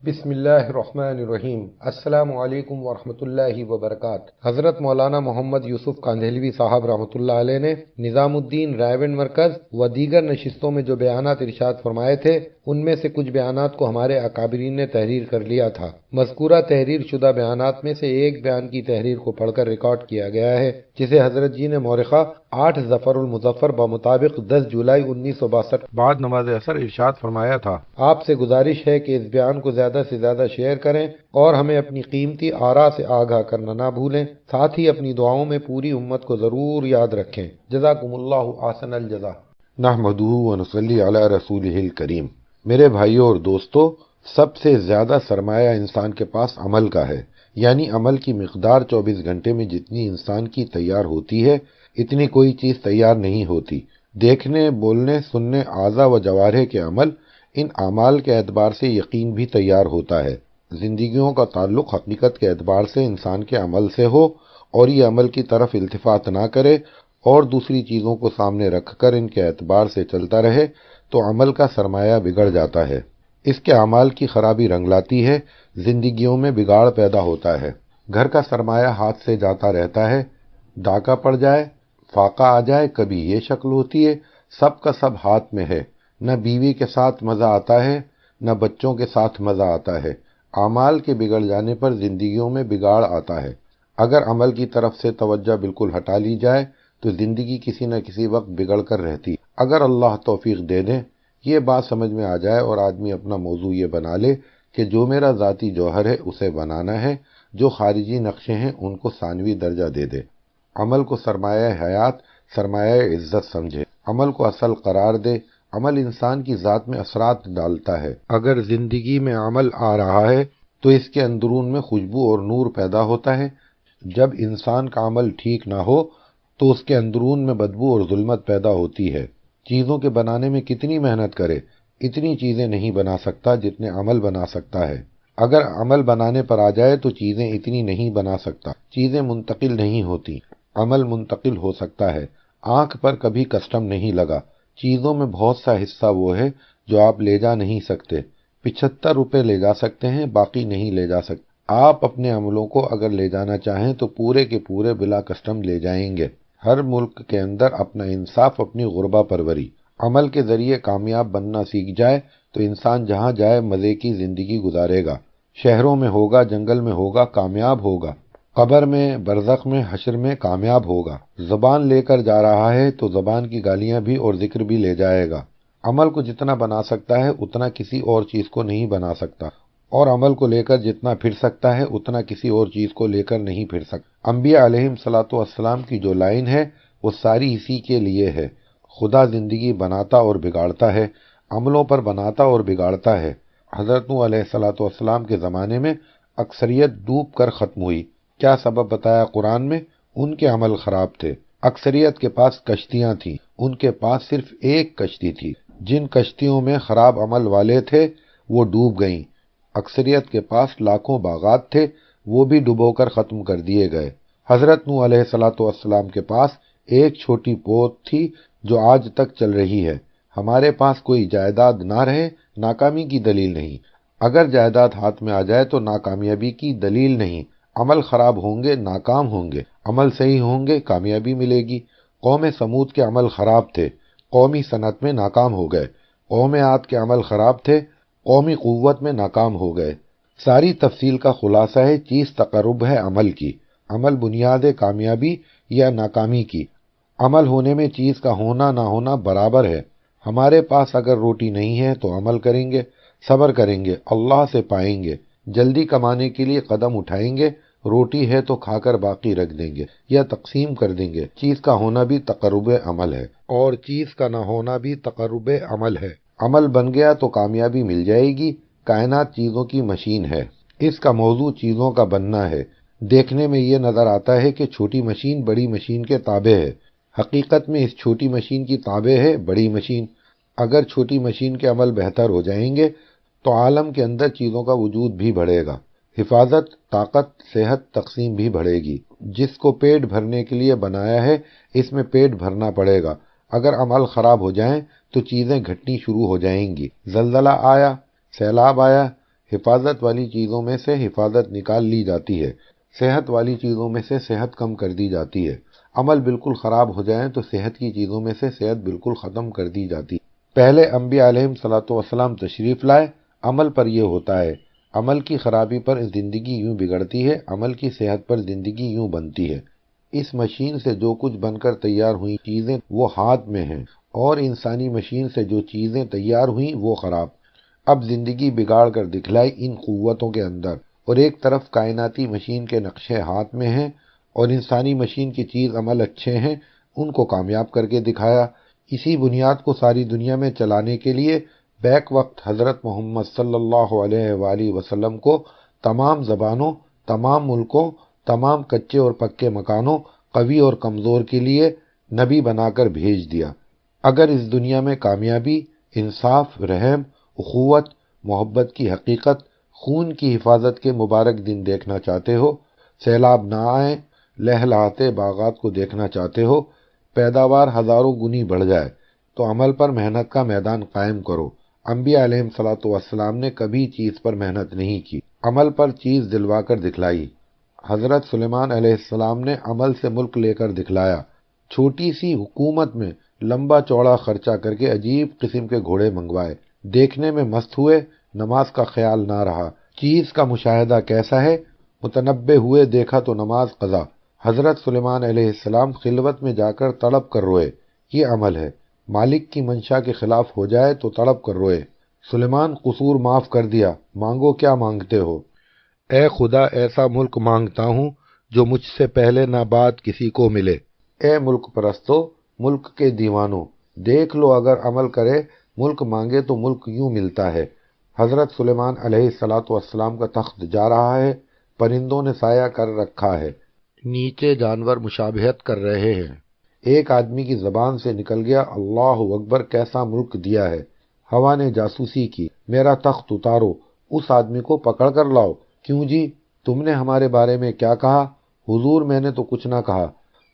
بسم اللہ الرحمن الرحیم۔ السلام علیکم ورحمۃ اللہ وبرکاتہ۔ حضرت مولانا محمد یوسف کاندھلوی صاحب رحمۃ اللہ علیہ نے نظام الدین رائے مرکز و دیگر نشستوں میں جو بیانات ارشاد فرمائے تھے، ان میں سے کچھ بیانات کو ہمارے اکابرین نے تحریر کر لیا تھا۔ مذکورہ تحریر شدہ بیانات میں سے ایک بیان کی تحریر کو پڑھ کر ریکارڈ کیا گیا ہے، جسے حضرت جی نے مورخہ 8 ظفر المظفر بمطابق 10 جولائی 1962 بعد نماز عصر ارشاد فرمایا تھا۔ آپ سے گزارش ہے کہ اس بیان کو زیادہ سے زیادہ شیئر کریں اور ہمیں اپنی قیمتی آراء سے آگاہ کرنا نہ بھولیں، ساتھ ہی اپنی دعاؤں میں پوری امت کو ضرور یاد رکھیں۔ جزاکم اللہ احسن الجزا۔ نحمدہ ونصلی علی رسولہ الکریم۔ میرے بھائیوں اور دوستو، سب سے زیادہ سرمایہ انسان کے پاس عمل کا ہے، یعنی عمل کی مقدار 24 گھنٹے میں جتنی انسان کی تیار ہوتی ہے، اتنی کوئی چیز تیار نہیں ہوتی۔ دیکھنے، بولنے، سننے، اعضاء و جوارح کے عمل، ان اعمال کے اعتبار سے یقین بھی تیار ہوتا ہے۔ زندگیوں کا تعلق حقیقت کے اعتبار سے انسان کے عمل سے ہو اور یہ عمل کی طرف التفات نہ کرے اور دوسری چیزوں کو سامنے رکھ کر ان کے اعتبار سے چلتا رہے تو عمل کا سرمایہ بگڑ جاتا ہے۔ اس کے اعمال کی خرابی رنگ لاتی ہے، زندگیوں میں بگاڑ پیدا ہوتا ہے۔ گھر کا سرمایہ ہاتھ سے جاتا رہتا ہے، ڈاکہ پڑ جائے، فاقہ آ جائے، کبھی یہ شکل ہوتی ہے، سب کا سب ہاتھ میں ہے۔ نہ بیوی کے ساتھ مزہ آتا ہے، نہ بچوں کے ساتھ مزہ آتا ہے۔ اعمال کے بگڑ جانے پر زندگیوں میں بگاڑ آتا ہے۔ اگر عمل کی طرف سے توجہ بالکل ہٹا لی جائے تو زندگی کسی نہ کسی وقت بگڑ کر رہتی۔ اگر اللہ توفیق دے دیں، یہ بات سمجھ میں آ جائے اور آدمی اپنا موضوع یہ بنا لے کہ جو میرا ذاتی جوہر ہے اسے بنانا ہے، جو خارجی نقشے ہیں ان کو ثانوی درجہ دے دے، عمل کو سرمایہ حیات، سرمایہ عزت سمجھے، عمل کو اصل قرار دے۔ عمل انسان کی ذات میں اثرات ڈالتا ہے۔ اگر زندگی میں عمل آ رہا ہے تو اس کے اندرون میں خوشبو اور نور پیدا ہوتا ہے۔ جب انسان کا عمل ٹھیک نہ ہو تو اس کے اندرون میں بدبو اور ظلمت پیدا ہوتی ہے۔ چیزوں کے بنانے میں کتنی محنت کرے، اتنی چیزیں نہیں بنا سکتا جتنے عمل بنا سکتا ہے۔ اگر عمل بنانے پر آ جائے تو چیزیں اتنی نہیں بنا سکتا۔ چیزیں منتقل نہیں ہوتی، عمل منتقل ہو سکتا ہے۔ آنکھ پر کبھی کسٹم نہیں لگا۔ چیزوں میں بہت سا حصہ وہ ہے جو آپ لے جا نہیں سکتے۔ 75 روپے لے جا سکتے ہیں، باقی نہیں لے جا سکتے۔ آپ اپنے عملوں کو اگر لے جانا چاہیں تو پورے کے پورے بلا کسٹم لے جائیں گے۔ ہر ملک کے اندر اپنا انصاف، اپنی غربہ پروری۔ عمل کے ذریعے کامیاب بننا سیکھ جائے تو انسان جہاں جائے مزے کی زندگی گزارے گا۔ شہروں میں ہوگا، جنگل میں ہوگا، کامیاب ہوگا۔ قبر میں، برزخ میں، حشر میں کامیاب ہوگا۔ زبان لے کر جا رہا ہے تو زبان کی گالیاں بھی اور ذکر بھی لے جائے گا۔ عمل کو جتنا بنا سکتا ہے اتنا کسی اور چیز کو نہیں بنا سکتا، اور عمل کو لے کر جتنا پھر سکتا ہے اتنا کسی اور چیز کو لے کر نہیں پھر سکتا۔ انبیاء علیہم الصلاۃ والسلام کی جو لائن ہے وہ ساری اسی کے لیے ہے۔ خدا زندگی بناتا اور بگاڑتا ہے، عملوں پر بناتا اور بگاڑتا ہے۔ حضرت نوح علیہ الصلاۃ والسلام کے زمانے میں اکثریت ڈوب کر ختم ہوئی۔ کیا سبب بتایا قرآن میں؟ ان کے عمل خراب تھے۔ اکثریت کے پاس کشتیاں تھیں، ان کے پاس صرف ایک کشتی تھی۔ جن کشتیوں میں خراب عمل والے تھے وہ ڈوب گئیں۔ اکثریت کے پاس لاکھوں باغات تھے، وہ بھی ڈبو کر ختم کر دیے گئے۔ حضرت نوح علیہ الصلاۃ والسلام کے پاس ایک چھوٹی پوت تھی جو آج تک چل رہی ہے۔ ہمارے پاس کوئی جائیداد نہ رہے، ناکامی کی دلیل نہیں۔ اگر جائیداد ہاتھ میں آ جائے تو ناکامیابی کی دلیل نہیں۔ عمل خراب ہوں گے، ناکام ہوں گے، عمل صحیح ہوں گے، کامیابی ملے گی۔ قوم سمود کے عمل خراب تھے، قومی صنعت میں ناکام ہو گئے۔ قوم عاد کے عمل خراب تھے، قومی قوت میں ناکام ہو گئے۔ ساری تفصیل کا خلاصہ ہے، چیز تقرب ہے عمل کی۔ عمل بنیاد ہے کامیابی یا ناکامی کی۔ عمل ہونے میں چیز کا ہونا نہ ہونا برابر ہے۔ ہمارے پاس اگر روٹی نہیں ہے تو عمل کریں گے، صبر کریں گے، اللہ سے پائیں گے۔ جلدی کمانے کے لیے قدم اٹھائیں گے، روٹی ہے تو کھا کر باقی رکھ دیں گے یا تقسیم کر دیں گے۔ چیز کا ہونا بھی تقرب عمل ہے اور چیز کا نہ ہونا بھی تقرب عمل ہے۔ عمل بن گیا تو کامیابی مل جائے گی۔ کائنات چیزوں کی مشین ہے، اس کا موضوع چیزوں کا بننا ہے۔ دیکھنے میں یہ نظر آتا ہے کہ چھوٹی مشین بڑی مشین کے تابع ہے، حقیقت میں اس چھوٹی مشین کی تابع ہے بڑی مشین۔ اگر چھوٹی مشین کے عمل بہتر ہو جائیں گے تو عالم کے اندر چیزوں کا وجود بھی بڑھے گا، حفاظت، طاقت، صحت، تقسیم بھی بڑھے گی۔ جس کو پیٹ بھرنے کے لیے بنایا ہے اس میں پیٹ بھرنا پڑے گا۔ اگر عمل خراب ہو جائیں تو چیزیں گھٹنی شروع ہو جائیں گی۔ زلزلہ آیا، سیلاب آیا، حفاظت والی چیزوں میں سے حفاظت نکال لی جاتی ہے، صحت والی چیزوں میں سے صحت کم کر دی جاتی ہے، عمل بالکل خراب ہو جائیں تو صحت کی چیزوں میں سے صحت بالکل ختم کر دی جاتی ہے۔ پہلے انبیاء علیہم صلاۃ والسلام تشریف لائے، عمل پر یہ ہوتا ہے، عمل کی خرابی پر زندگی یوں بگڑتی ہے، عمل کی صحت پر زندگی یوں بنتی ہے۔ اس مشین سے جو کچھ بن کر تیار ہوئی چیزیں وہ ہاتھ میں ہیں، اور انسانی مشین سے جو چیزیں تیار ہوئیں وہ خراب۔ اب زندگی بگاڑ کر دکھلائی ان قوتوں کے اندر، اور ایک طرف کائناتی مشین کے نقشے ہاتھ میں ہیں اور انسانی مشین کی چیز عمل اچھے ہیں، ان کو کامیاب کر کے دکھایا۔ اسی بنیاد کو ساری دنیا میں چلانے کے لیے بیک وقت حضرت محمد صلی اللہ علیہ وآلہ وسلم کو تمام زبانوں، تمام ملکوں، تمام کچے اور پکے مکانوں، قوی اور کمزور کے لیے نبی بنا کر بھیج دیا۔ اگر اس دنیا میں کامیابی، انصاف، رحم، اخوت، محبت کی حقیقت، خون کی حفاظت کے مبارک دن دیکھنا چاہتے ہو، سیلاب نہ آئے، لہلہاتے باغات کو دیکھنا چاہتے ہو، پیداوار ہزاروں گنی بڑھ جائے، تو عمل پر محنت کا میدان قائم کرو۔ انبیاء علیہم صلاۃ والسلام نے کبھی چیز پر محنت نہیں کی، عمل پر چیز دلوا کر دکھلائی۔ حضرت سلیمان علیہ السلام نے عمل سے ملک لے کر دکھلایا، چھوٹی سی حکومت میں لمبا چوڑا خرچہ کر کے عجیب قسم کے گھوڑے منگوائے، دیکھنے میں مست ہوئے، نماز کا خیال نہ رہا، چیز کا مشاہدہ کیسا ہے، متنبہ ہوئے، دیکھا تو نماز قضا۔ حضرت سلیمان علیہ السلام خلوت میں جا کر تڑپ کر روئے، یہ عمل ہے، مالک کی منشا کے خلاف ہو جائے تو تڑپ کر روئے۔ سلیمان قصور معاف کر دیا، مانگو کیا مانگتے ہو؟ اے خدا ایسا ملک مانگتا ہوں جو مجھ سے پہلے نہ بعد کسی کو ملے۔ اے ملک پرستو، ملک کے دیوانوں، دیکھ لو اگر عمل کرے ملک مانگے تو ملک یوں ملتا ہے۔ حضرت سلیمان علیہ الصلاۃ والسلام کا تخت جا رہا ہے، پرندوں نے سایہ کر رکھا ہے، نیچے جانور مشابہت کر رہے ہیں۔ ایک آدمی کی زبان سے نکل گیا، اللہ اکبر، کیسا ملک دیا ہے۔ ہوا نے جاسوسی کی، میرا تخت اتارو، اس آدمی کو پکڑ کر لاؤ۔ کیوں جی، تم نے ہمارے بارے میں کیا کہا؟ حضور میں نے تو کچھ نہ کہا،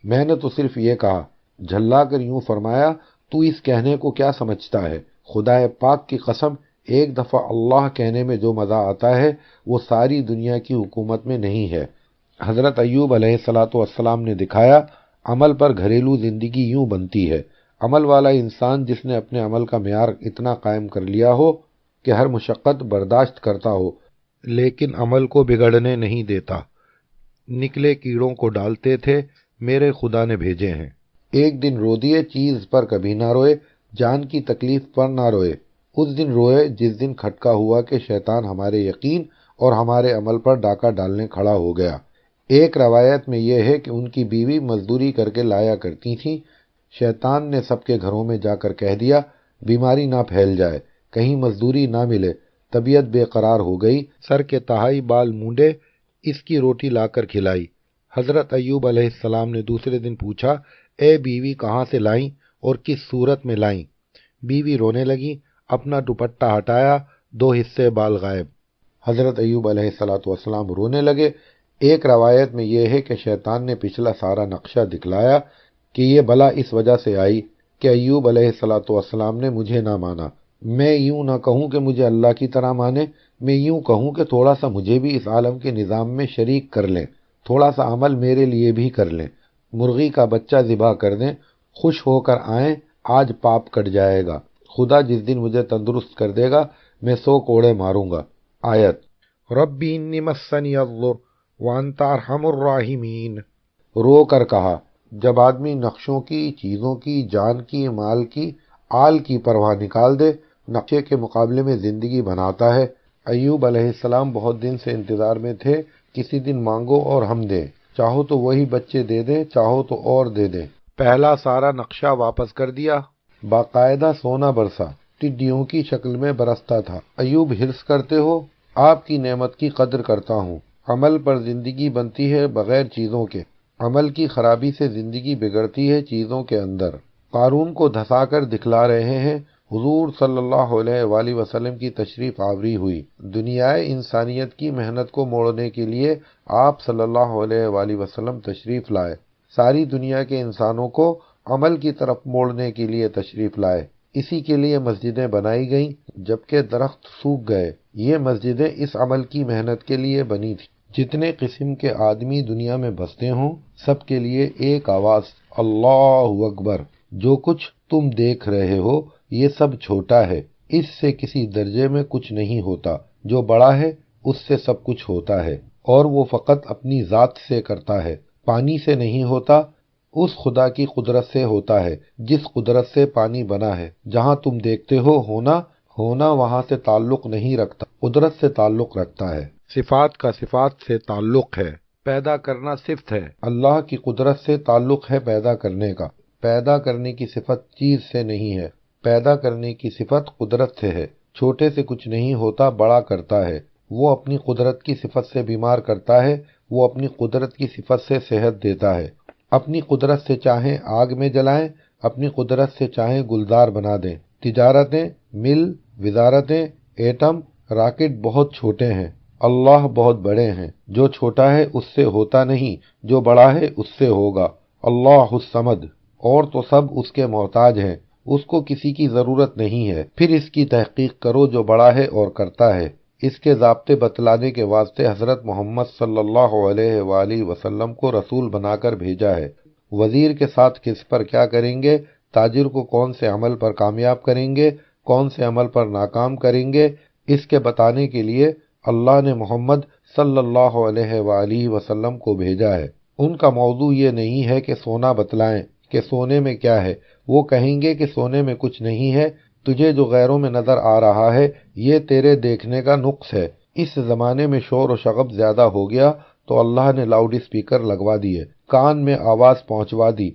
میں نے تو صرف یہ کہا۔ جھلا کر یوں فرمایا، تو اس کہنے کو کیا سمجھتا ہے؟ خدائے پاک کی قسم، ایک دفعہ اللہ کہنے میں جو مزہ آتا ہے وہ ساری دنیا کی حکومت میں نہیں ہے۔ حضرت ایوب علیہ الصلاۃ والسلام نے دکھایا، عمل پر گھریلو زندگی یوں بنتی ہے۔ عمل والا انسان جس نے اپنے عمل کا معیار اتنا قائم کر لیا ہو کہ ہر مشقت برداشت کرتا ہو، لیکن عمل کو بگڑنے نہیں دیتا۔ نکلے کیڑوں کو ڈالتے تھے، میرے خدا نے بھیجے ہیں۔ ایک دن رو دیے، چیز پر کبھی نہ روئے، جان کی تکلیف پر نہ روئے۔ اس دن روئے جس دن کھٹکا ہوا کہ شیطان ہمارے یقین اور ہمارے عمل پر ڈاکہ ڈالنے کھڑا ہو گیا۔ ایک روایت میں یہ ہے کہ ان کی بیوی مزدوری کر کے لایا کرتی تھیں، شیطان نے سب کے گھروں میں جا کر کہہ دیا، بیماری نہ پھیل جائے، کہیں مزدوری نہ ملے، طبیعت بے قرار ہو گئی، سر کے تہائی بال مونڈے، اس کی روٹی لا کر کھلائی۔ حضرت ایوب علیہ السلام نے دوسرے دن پوچھا، اے بیوی کہاں سے لائیں اور کس صورت میں لائیں؟ بیوی رونے لگی، اپنا دوپٹہ ہٹایا، 2 حصے بال غائب۔ حضرت ایوب علیہ الصلاۃ والسلام رونے لگے۔ ایک روایت میں یہ ہے کہ شیطان نے پچھلا سارا نقشہ دکھلایا کہ یہ بلا اس وجہ سے آئی کہ ایوب علیہ الصلاۃ والسلام نے مجھے نہ مانا۔ میں یوں نہ کہوں کہ مجھے اللہ کی طرح مانے، میں یوں کہوں کہ تھوڑا سا مجھے بھی اس عالم کے نظام میں شریک کر لیں، تھوڑا سا عمل میرے لیے بھی کر لیں، مرغی کا بچہ ذبح کر دیں، خوش ہو کر آئیں، آج پاپ کٹ جائے گا، خدا جس دن مجھے تندرست کر دے گا میں 100 کوڑے ماروں گا۔ آیت، ربی انی مسنی الضر وانت ارحم الراحمین۔ رو کر کہا، جب آدمی نقشوں کی، چیزوں کی، جان کی، مال کی، آل کی پرواہ نکال دے، نقشے کے مقابلے میں زندگی بناتا ہے۔ ایوب علیہ السلام بہت دن سے انتظار میں تھے، کسی دن مانگو اور ہم دیں، چاہو تو وہی بچے دے دیں، چاہو تو اور دے دیں۔ پہلا سارا نقشہ واپس کر دیا، باقاعدہ سونا برسا، ٹڈیوں کی شکل میں برستا تھا۔ ایوب حرص کرتے ہو؟ آپ کی نعمت کی قدر کرتا ہوں۔ عمل پر زندگی بنتی ہے بغیر چیزوں کے، عمل کی خرابی سے زندگی بگڑتی ہے چیزوں کے اندر۔ قارون کو دھسا کر دکھلا رہے ہیں، حضور صلی اللہ علیہ وآلہ وسلم کی تشریف آوری ہوئی، دنیائے انسانیت کی محنت کو موڑنے کے لیے آپ صلی اللہ علیہ وآلہ وسلم تشریف لائے، ساری دنیا کے انسانوں کو عمل کی طرف موڑنے کے لیے تشریف لائے۔ اسی کے لیے مسجدیں بنائی گئیں، جبکہ درخت سوکھ گئے، یہ مسجدیں اس عمل کی محنت کے لیے بنی تھی۔ جتنے قسم کے آدمی دنیا میں بستے ہوں سب کے لیے ایک آواز اللہ اکبر۔ جو کچھ تم دیکھ رہے ہو یہ سب چھوٹا ہے، اس سے کسی درجے میں کچھ نہیں ہوتا۔ جو بڑا ہے اس سے سب کچھ ہوتا ہے، اور وہ فقط اپنی ذات سے کرتا ہے، پانی سے نہیں ہوتا، اس خدا کی قدرت سے ہوتا ہے جس قدرت سے پانی بنا ہے۔ جہاں تم دیکھتے ہو ہونا وہاں سے تعلق نہیں رکھتا، قدرت سے تعلق رکھتا ہے۔ صفات کا صفات سے تعلق ہے، پیدا کرنا صفت ہے، اللہ کی قدرت سے تعلق ہے پیدا کرنے کا۔ پیدا کرنے کی صفت چیز سے نہیں ہے، پیدا کرنے کی صفت قدرت سے ہے۔ چھوٹے سے کچھ نہیں ہوتا، بڑا کرتا ہے۔ وہ اپنی قدرت کی صفت سے بیمار کرتا ہے، وہ اپنی قدرت کی صفت سے صحت دیتا ہے۔ اپنی قدرت سے چاہیں آگ میں جلائیں، اپنی قدرت سے چاہیں گلزار بنا دیں۔ تجارتیں، مل، وزارتیں، ایٹم، راکٹ بہت چھوٹے ہیں، اللہ بہت بڑے ہیں۔ جو چھوٹا ہے اس سے ہوتا نہیں، جو بڑا ہے اس سے ہوگا۔ اللہ الصمد، اور تو سب اس کے محتاج ہیں، اس کو کسی کی ضرورت نہیں ہے۔ پھر اس کی تحقیق کرو جو بڑا ہے اور کرتا ہے۔ اس کے ضابطے بتلانے کے واسطے حضرت محمد صلی اللہ علیہ وآلہ وسلم کو رسول بنا کر بھیجا ہے۔ وزیر کے ساتھ کس پر کیا کریں گے، تاجر کو کون سے عمل پر کامیاب کریں گے، کون سے عمل پر ناکام کریں گے، اس کے بتانے کے لیے اللہ نے محمد صلی اللہ علیہ وآلہ وسلم کو بھیجا ہے۔ ان کا موضوع یہ نہیں ہے کہ سونا بتلائیں کہ سونے میں کیا ہے، وہ کہیں گے کہ سونے میں کچھ نہیں ہے، تجھے جو غیروں میں نظر آ رہا ہے یہ تیرے دیکھنے کا نقص ہے۔ اس زمانے میں شور و شغب زیادہ ہو گیا تو اللہ نے لاؤڈ اسپیکر لگوا دیے، کان میں آواز پہنچوا دی۔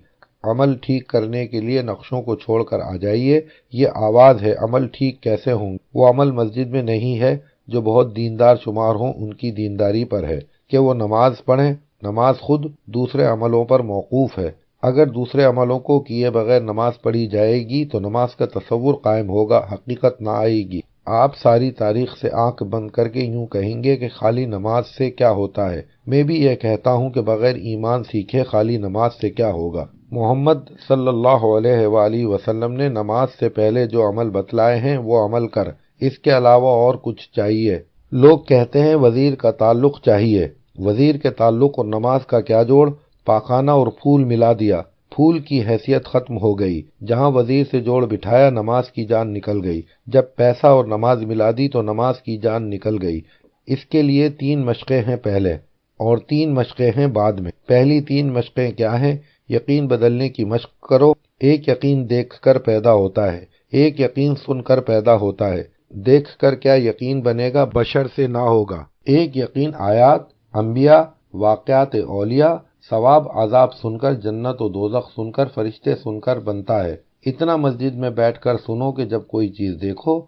عمل ٹھیک کرنے کے لیے نقشوں کو چھوڑ کر آ جائیے، یہ آواز ہے، عمل ٹھیک کیسے ہوں گے؟ وہ عمل مسجد میں نہیں ہے، جو بہت دیندار شمار ہوں ان کی دینداری پر ہے کہ وہ نماز پڑھیں۔ نماز خود دوسرے عملوں پر موقوف ہے۔ اگر دوسرے عملوں کو کیے بغیر نماز پڑھی جائے گی تو نماز کا تصور قائم ہوگا، حقیقت نہ آئے گی۔ آپ ساری تاریخ سے آنکھ بند کر کے یوں کہیں گے کہ خالی نماز سے کیا ہوتا ہے۔ میں بھی یہ کہتا ہوں کہ بغیر ایمان سیکھے خالی نماز سے کیا ہوگا۔ محمد صلی اللہ علیہ وآلہ وسلم نے نماز سے پہلے جو عمل بتلائے ہیں وہ عمل کر، اس کے علاوہ اور کچھ چاہیے۔ لوگ کہتے ہیں وزیر کا تعلق چاہیے، وزیر کے تعلق اور نماز کا کیا جوڑ؟ پاخانہ اور پھول ملا دیا، پھول کی حیثیت ختم ہو گئی۔ جہاں وزیر سے جوڑ بٹھایا نماز کی جان نکل گئی، جب پیسہ اور نماز ملا دی تو نماز کی جان نکل گئی۔ اس کے لیے 3 مشقیں ہیں پہلے اور 3 مشقیں ہیں بعد میں۔ پہلی 3 مشقیں کیا ہیں؟ یقین بدلنے کی مشق کرو۔ ایک یقین دیکھ کر پیدا ہوتا ہے، ایک یقین سن کر پیدا ہوتا ہے۔ دیکھ کر کیا یقین بنے گا؟ بشر سے نہ ہوگا۔ ایک یقین آیات، انبیاء، واقعات اولیاء، ثواب عذاب سن کر، جنت و دوزخ سن کر، فرشتے سن کر بنتا ہے۔ اتنا مسجد میں بیٹھ کر سنو کہ جب کوئی چیز دیکھو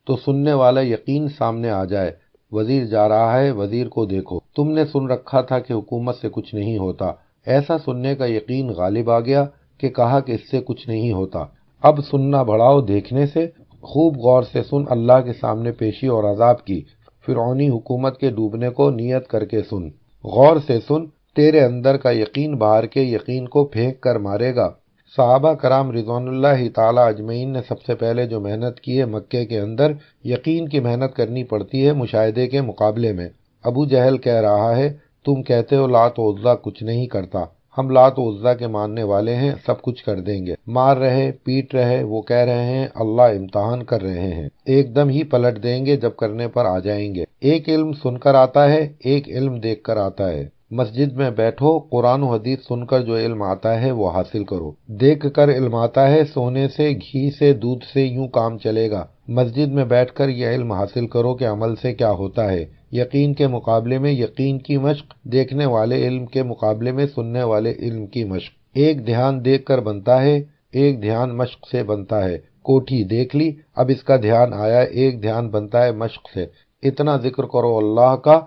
تو سننے والا یقین سامنے آ جائے۔ وزیر جا رہا ہے، وزیر کو دیکھو۔ تم نے سن رکھا تھا کہ حکومت سے کچھ نہیں ہوتا، ایسا سننے کا یقین غالب آ گیا کہ کہا کہ اس سے کچھ نہیں ہوتا۔ اب سننا بڑھاؤ دیکھنے سے، خوب غور سے سن اللہ کے سامنے پیشی اور عذاب کی، فرعونی حکومت کے ڈوبنے کو نیت کر کے سن، غور سے سن، تیرے اندر کا یقین باہر کے یقین کو پھینک کر مارے گا۔ صحابہ کرام رضوان اللہ تعالی اجمعین نے سب سے پہلے جو محنت کی ہے مکے کے اندر، یقین کی محنت کرنی پڑتی ہے مشاہدے کے مقابلے میں۔ ابو جہل کہہ رہا ہے تم کہتے ہو لات و عزیٰ کچھ نہیں کرتا، ہم لات و عزیٰ کے ماننے والے ہیں، سب کچھ کر دیں گے۔ مار رہے، پیٹ رہے، وہ کہہ رہے ہیں اللہ امتحان کر رہے ہیں، ایک دم ہی پلٹ دیں گے جب کرنے پر آ جائیں گے۔ ایک علم سن کر آتا ہے، ایک علم دیکھ کر آتا ہے۔ مسجد میں بیٹھو، قرآن و حدیث سن کر جو علم آتا ہے وہ حاصل کرو۔ دیکھ کر علم آتا ہے، سونے سے، گھی سے، دودھ سے یوں کام چلے گا۔ مسجد میں بیٹھ کر یہ علم حاصل کرو کہ عمل سے کیا ہوتا ہے۔ یقین کے مقابلے میں یقین کی مشق، دیکھنے والے علم کے مقابلے میں سننے والے علم کی مشق۔ ایک دھیان دیکھ کر بنتا ہے، ایک دھیان مشق سے بنتا ہے۔ کوٹھی دیکھ لی، اب اس کا دھیان آیا، ایک دھیان بنتا ہے مشق سے۔ اتنا ذکر کرو اللہ کا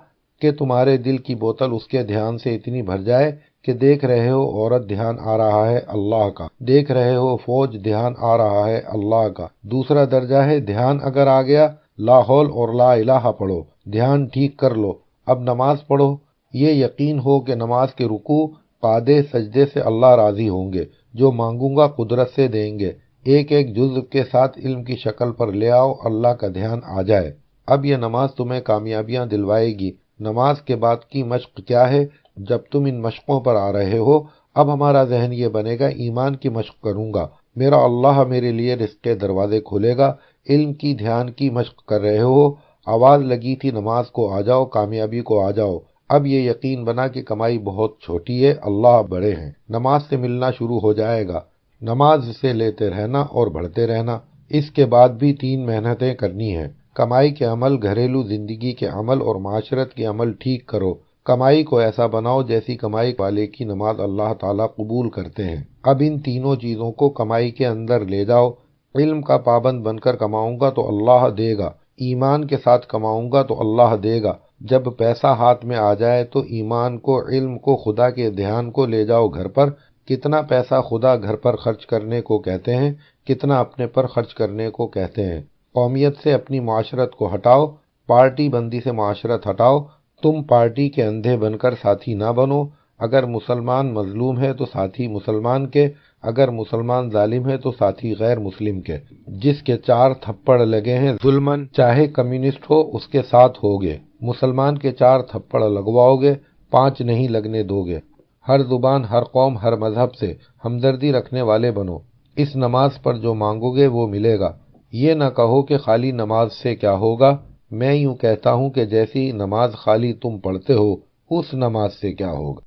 کہ تمہارے دل کی بوتل اس کے دھیان سے اتنی بھر جائے کہ دیکھ رہے ہو عورت، دھیان آ رہا ہے اللہ کا، دیکھ رہے ہو فوج، دھیان آ رہا ہے اللہ کا۔ دوسرا درجہ ہے دھیان اگر آ گیا، لا حول اور لا الہ پڑھو، دھیان ٹھیک کر لو، اب نماز پڑھو۔ یہ یقین ہو کہ نماز کے رکوع، قعدے، سجدے سے اللہ راضی ہوں گے، جو مانگوں گا قدرت سے دیں گے۔ ایک ایک جزو کے ساتھ علم کی شکل پر لے آؤ، اللہ کا دھیان آ جائے۔ اب یہ نماز تمہیں کامیابیاں دلوائے گی۔ نماز کے بعد کی مشق کیا ہے؟ جب تم ان مشقوں پر آ رہے ہو، اب ہمارا ذہن یہ بنے گا ایمان کی مشق کروں گا، میرا اللہ میرے لیے رزق کے دروازے کھولے گا۔ علم کی، دھیان کی مشق کر رہے ہو، آواز لگی تھی نماز کو آ جاؤ، کامیابی کو آ جاؤ، اب یہ یقین بنا کہ کمائی بہت چھوٹی ہے، اللہ بڑے ہیں۔ نماز سے ملنا شروع ہو جائے گا، نماز سے لیتے رہنا اور بڑھتے رہنا۔ اس کے بعد بھی 3 محنتیں کرنی ہیں۔ کمائی کے عمل، گھریلو زندگی کے عمل اور معاشرت کے عمل ٹھیک کرو۔ کمائی کو ایسا بناؤ جیسی کمائی والے کی نماز اللہ تعالیٰ قبول کرتے ہیں۔ اب ان تینوں چیزوں کو کمائی کے اندر لے جاؤ۔ علم کا پابند بن کر کماؤں گا تو اللہ دے گا، ایمان کے ساتھ کماؤں گا تو اللہ دے گا۔ جب پیسہ ہاتھ میں آ جائے تو ایمان کو، علم کو، خدا کے دھیان کو لے جاؤ گھر پر۔ کتنا پیسہ خدا گھر پر خرچ کرنے کو کہتے ہیں، کتنا اپنے پر خرچ کرنے کو کہتے ہیں۔ قومیت سے اپنی معاشرت کو ہٹاؤ، پارٹی بندی سے معاشرت ہٹاؤ۔ تم پارٹی کے اندھے بن کر ساتھی نہ بنو۔ اگر مسلمان مظلوم ہے تو ساتھی مسلمان کے، اگر مسلمان ظالم ہے تو ساتھی غیر مسلم کے۔ جس کے 4 تھپڑ لگے ہیں ظلمن، چاہے کمیونسٹ ہو، اس کے ساتھ ہوگے۔ مسلمان کے 4 تھپڑ لگواؤ گے، 5 نہیں لگنے دو گے۔ ہر زبان، ہر قوم، ہر مذہب سے ہمدردی رکھنے والے بنو۔ اس نماز پر جو مانگو گے وہ ملے گا۔ یہ نہ کہو کہ خالی نماز سے کیا ہوگا، میں یوں کہتا ہوں کہ جیسی نماز خالی تم پڑھتے ہو، اس نماز سے کیا ہوگا۔